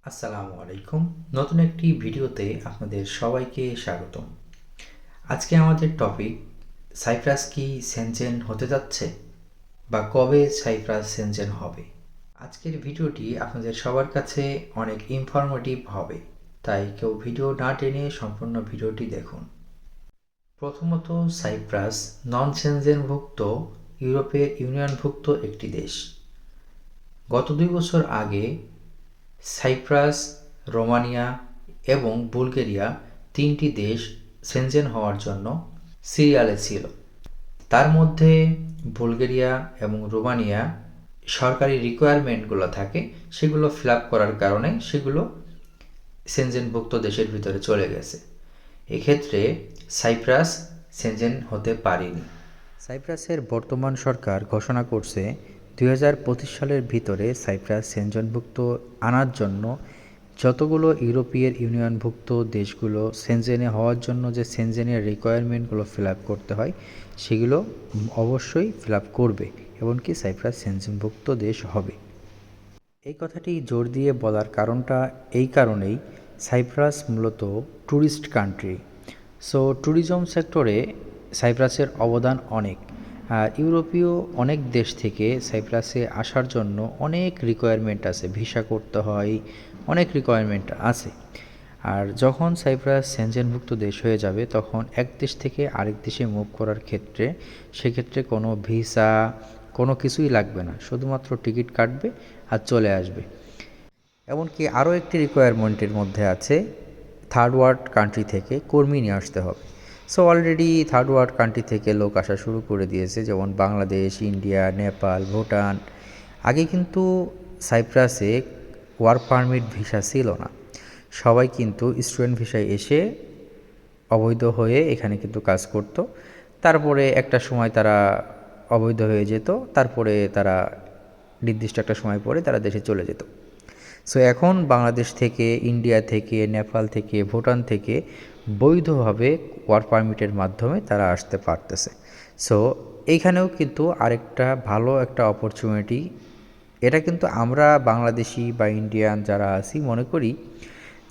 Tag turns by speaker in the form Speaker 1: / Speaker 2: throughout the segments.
Speaker 1: আসসালামু আলাইকুম। নতুন একটি ভিডিওতে আপনাদের সবাইকে স্বাগতম। আজকে আমাদের টপিক সাইপ্রাস কি সেনজেন হতে যাচ্ছে বা কবে সাইপ্রাস সেনজেন হবে। আজকের ভিডিওটি আপনাদের সবার কাছে অনেক ইনফরমেটিভ হবে, তাই কেউ ভিডিও না টেনে সম্পূর্ণ ভিডিওটি দেখুন। প্রথমত, সাইপ্রাস নন সেনজেনভুক্ত ইউরোপের ইউনিয়নভুক্ত একটি দেশ। গত 2 বছর আগে সাইপ্রাস, রোমানিয়া এবং বুলগেরিয়া 3টি দেশ সেনজেন হওয়ার জন্য সিরিয়ালে ছিল। তার মধ্যে বুলগেরিয়া এবং রোমানিয়া সরকারি রিকোয়ারমেন্টগুলো থাকে, সেগুলো ফিল আপ করার কারণে সেগুলো সেনজেনভুক্ত দেশের ভিতরে চলে গেছে। এক্ষেত্রে সাইপ্রাস সেনজেন হতে পারেনি। সাইপ্রাসের বর্তমান সরকার ঘোষণা করছে 2025 সালের ভিতরে সাইপ্রাস সেনজেনভুক্ত আনার জন্য যতগুলো ইউরোপীয় ইউনিয়নভুক্ত দেশগুলো সেনজেনে হওয়ার জন্য যে সেনজেনের রিকোয়ারমেন্টগুলো ফিল আপ করতে হয় সেগুলো অবশ্যই ফিল আপ করবে, এমনকি সাইপ্রাস সেনজেনভুক্ত দেশ হবে। এই কথাটি জোর দিয়ে বলার কারণটা এই কারণেই, সাইপ্রাস মূলত ট্যুরিস্ট কান্ট্রি। সো ট্যুরিজম সেক্টরে সাইপ্রাসের অবদান অনেক। আর ইউরোপীয় অনেক দেশ থেকে সাইপ্রাসে আসার জন্য অনেক রিকোয়ারমেন্ট আছে, ভিসা করতে হয়, অনেক রিকোয়ারমেন্ট আছে। আর যখন সাইপ্রাস সেনজেনভুক্ত দেশ হয়ে যাবে তখন এক দেশ থেকে আরেক দেশে মুভ করার ক্ষেত্রে সেক্ষেত্রে কোনো ভিসা কোনো কিছুই লাগবে না, শুধুমাত্র টিকিট কাটবে আর চলে আসবে। এমনকি আরও একটি রিকোয়ারমেন্টের মধ্যে আছে, থার্ড ওয়ার্ল্ড কান্ট্রি থেকে কর্মী নিয়ে আসতে হবে। So already third world country থেকে লোক আসা শুরু করে দিয়েছে, যেমন বাংলাদেশ, ইন্ডিয়া, নেপাল, ভুটান। আগে কিন্তু সাইপ্রাসে ওয়ার্ক পারমিট ভিসা ছিল না, সবাই কিন্তু স্টুডেন্ট ভিসায় এসে অবৈধ হয়ে এখানে কিন্তু কাজ করত। তারপরে একটা সময় তারা অবৈধ হয়ে যেত, তারপরে তারা নির্দিষ্ট একটা সময় পরে তারা দেশে চলে যেত। সো এখন বাংলাদেশ থেকে, ইন্ডিয়া থেকে, নেপাল থেকে, ভুটান থেকে বৈধভাবে ওয়ার্ক পারমিটের মাধ্যমে তারা আসতে পারতেছে। সো এইখানেও কিন্তু আরেকটা ভালো একটা অপরচুনিটি। এটা কিন্তু আমরা বাংলাদেশি বা ইন্ডিয়ান যারা আছি মনে করি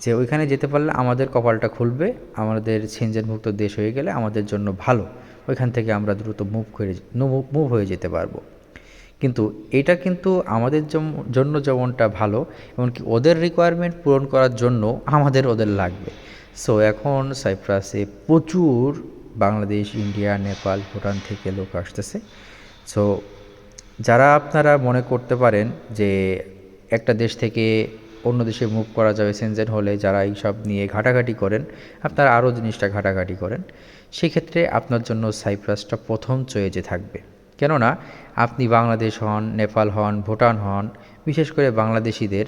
Speaker 1: যে ওইখানে যেতে পারলে আমাদের কপালটা খুলবে, আমাদের সেনজেনভুক্ত দেশ হয়ে গেলে আমাদের জন্য ভালো, ওইখান থেকে আমরা দ্রুত মুভ হয়ে যেতে পারবো। কিন্তু এটা কিন্তু আমাদের জন্য যেমনটা ভালো, এমনকি ওদের রিকোয়ারমেন্ট পূরণ করার জন্য ওদের লাগবে। সো এখন সাইপ্রাসে প্রচুর বাংলাদেশ, ইন্ডিয়া, নেপাল, ভুটান থেকে লোক আসতেছে। সো যারা আপনারা মনে করতে পারেন যে একটা দেশ থেকে অন্য দেশে মুভ করা যাবে সেনজেন হলে, যারা এইসব নিয়ে ঘাটাঘাটি করেন, আপনারা আরও জিনিসটা ঘাটাঘাটি করেন, সেক্ষেত্রে আপনার জন্য সাইপ্রাসটা প্রথম চয়েজে থাকবে। কেননা আপনি বাংলাদেশ হন, নেপাল হন, ভুটান হন, বিশেষ করে বাংলাদেশিদের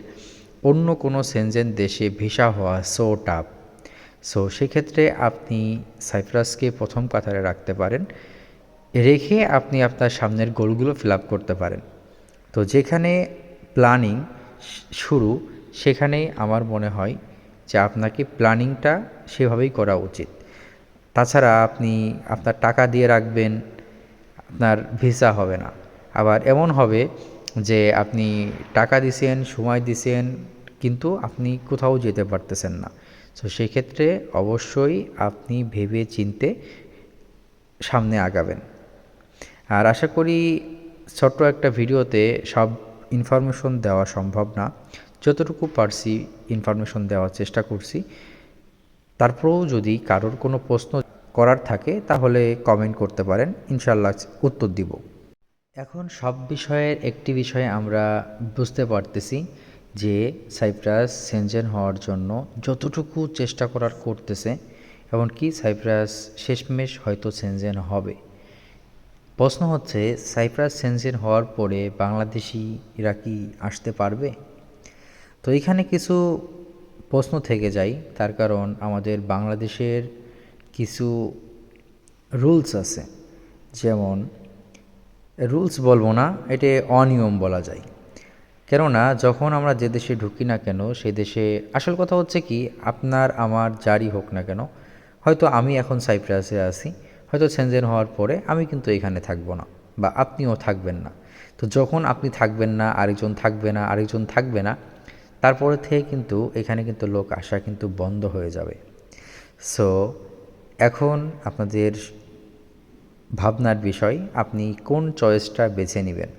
Speaker 1: অন্য কোনো সেনজেন দেশে ভিসা হওয়া সো টাফ। সো সেক্ষেত্রে আপনি সাইপ্রাসকে প্রথম কাতারে রাখতে পারেন, রেখে আপনি আপনার সামনের গোলগুলো ফিল আপ করতে পারেন। তো যেখানে প্ল্যানিং শুরু, সেখানেই আমার মনে হয় যে আপনাকে প্ল্যানিংটা সেভাবেই করা উচিত। তাছাড়া আপনি আপনার টাকা দিয়ে রাখবেন, আপনার ভিসা হবে না। আবার এমন হবে যে আপনি টাকা দিছেন, সময় দিছেন, কিন্তু আপনি কোথাও যেতে পারতেছেন না। তো সেক্ষেত্রে অবশ্যই আপনি ভেবে চিন্তে সামনে আগাবেন। আর আশা করি ছোট্ট একটা ভিডিওতে সব ইনফরমেশন দেওয়া সম্ভব না, যতটুকু পারছি ইনফরমেশন দেওয়ার চেষ্টা করছি। তারপরেও যদি কারোর কোনো প্রশ্ন করার থাকে তাহলে কমেন্ট করতে পারেন, ইনশাল্লাহ উত্তর দিব। এখন সব বিষয়ের একটি বিষয় আমরা বুঝতে পারতেছি যে সাইপ্রাস সেনজেন হওয়ার জন্য যতটুকু চেষ্টা করার করতেছে, এমনকি সাইপ্রাস শেষমেশ হয়তো সেনজেন হবে। প্রশ্ন হচ্ছে, সাইপ্রাস সেনজেন হওয়ার পরে বাংলাদেশিরা কি আসতে পারবে? তো এখানে কিছু প্রশ্ন থেকে যায়, তার কারণ আমাদের বাংলাদেশের কিছু রুলস আছে। যেমন রুলস বলবো না, এটা অনিয়ম বলা যায়। কেননা যখন আমরা যে দেশে ঢুকি না কেন, সেই দেশে আসল কথা হচ্ছে কি, আপনার আমার যারই হোক না কেন, হয়তো আমি এখন সাইপ্রাসে আছি, হয়তো সেনজেন হওয়ার পরে আমি কিন্তু এখানে থাকবো না, বা আপনিও থাকবেন না। তো যখন আপনি থাকবেন না, আরেকজন থাকবে না, আরেকজন থাকবে না, তারপরে থেকে কিন্তু এখানে কিন্তু লোক আসা কিন্তু বন্ধ হয়ে যাবে। সো এখন আপনাদের ভাবনার বিষয়, আপনি কোন চয়েসটা বেছে নেবেন।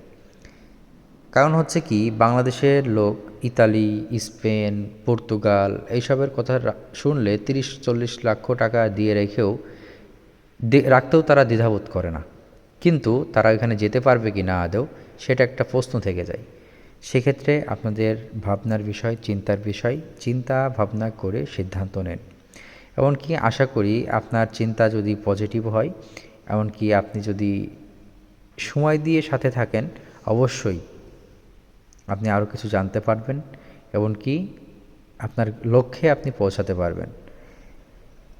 Speaker 1: কারণ হচ্ছে কি, বাংলাদেশের লোক ইতালি, স্পেন, পর্তুগাল এইসবের কথা শুনলে 30-40 লক্ষ টাকা দিয়ে রেখেও রাখতেও তারা দ্বিধাবোধ করে না, কিন্তু তারা এখানে যেতে পারবে কি না আদৌ, সেটা একটা প্রশ্ন থেকে যায়। সেক্ষেত্রে আপনাদের ভাবনার বিষয়, চিন্তার বিষয়, চিন্তা ভাবনা করে সিদ্ধান্ত নেন। এমনকি আশা করি আপনার চিন্তা যদি পজিটিভ হয়, এমনকি আপনি যদি সময় দিয়ে সাথে থাকেন, অবশ্যই আপনি আরও কিছু জানতে পারবেন, এমনকি আপনার লক্ষ্যে আপনি পৌঁছাতে পারবেন।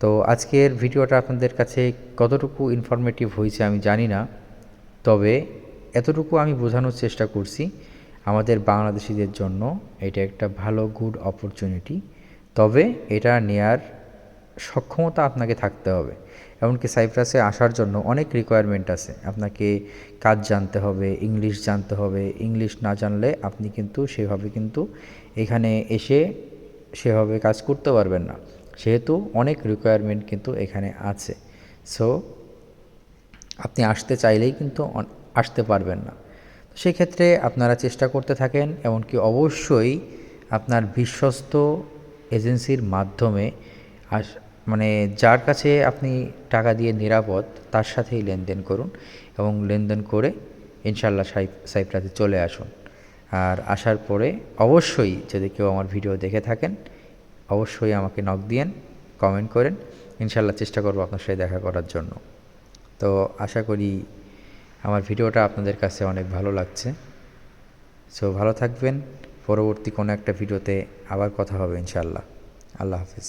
Speaker 1: তো আজকের ভিডিওটা আপনাদের কাছে কতটুকু ইনফরমেটিভ হয়েছে আমি জানি না, তবে এতটুকু আমি বোঝানোর চেষ্টা করছি, আমাদের বাংলাদেশিদের জন্য এটা একটা ভালো গুড অপরচুনিটি। তবে এটা নেয়ার সক্ষমতা আপনাকে থাকতে হবে। এমনকি সাইপ্রাসে আসার জন্য অনেক রিকোয়ারমেন্ট আছে। আপনাকে কাজ জানতে হবে, ইংলিশ জানতে হবে। ইংলিশ না জানলে আপনি কিন্তু সেভাবে কিন্তু এখানে এসে সেভাবে কাজ করতে পারবেন না, সেহেতু অনেক রিকোয়ারমেন্ট কিন্তু এখানে আছে। সো আপনি আসতে চাইলেই কিন্তু আসতে পারবেন না। সেক্ষেত্রে আপনারা চেষ্টা করতে থাকেন, এমনকি অবশ্যই আপনার বিশ্বস্ত এজেন্সির মাধ্যমে মানে যার কাছে আপনি টাকা দিয়ে নিরাপদ, তার সাথেই লেনদেন করুন এবং লেনদেন করে ইনশাল্লাহ সাইপ্রাসে চলে আসুন। আর আসার পরে অবশ্যই যদি কেউ আমার ভিডিও দেখে থাকেন, অবশ্যই আমাকে নক দিয়েন, কমেন্ট করেন, ইনশাল্লাহ চেষ্টা করব আপনার সাথে দেখা করার জন্য। তো আশা করি আমার ভিডিওটা আপনাদের কাছে অনেক ভালো লাগছে। সো ভালো থাকবেন, পরবর্তী কোনো একটা ভিডিওতে আবার কথা হবে ইনশাল্লাহ। আল্লাহ হাফিজ।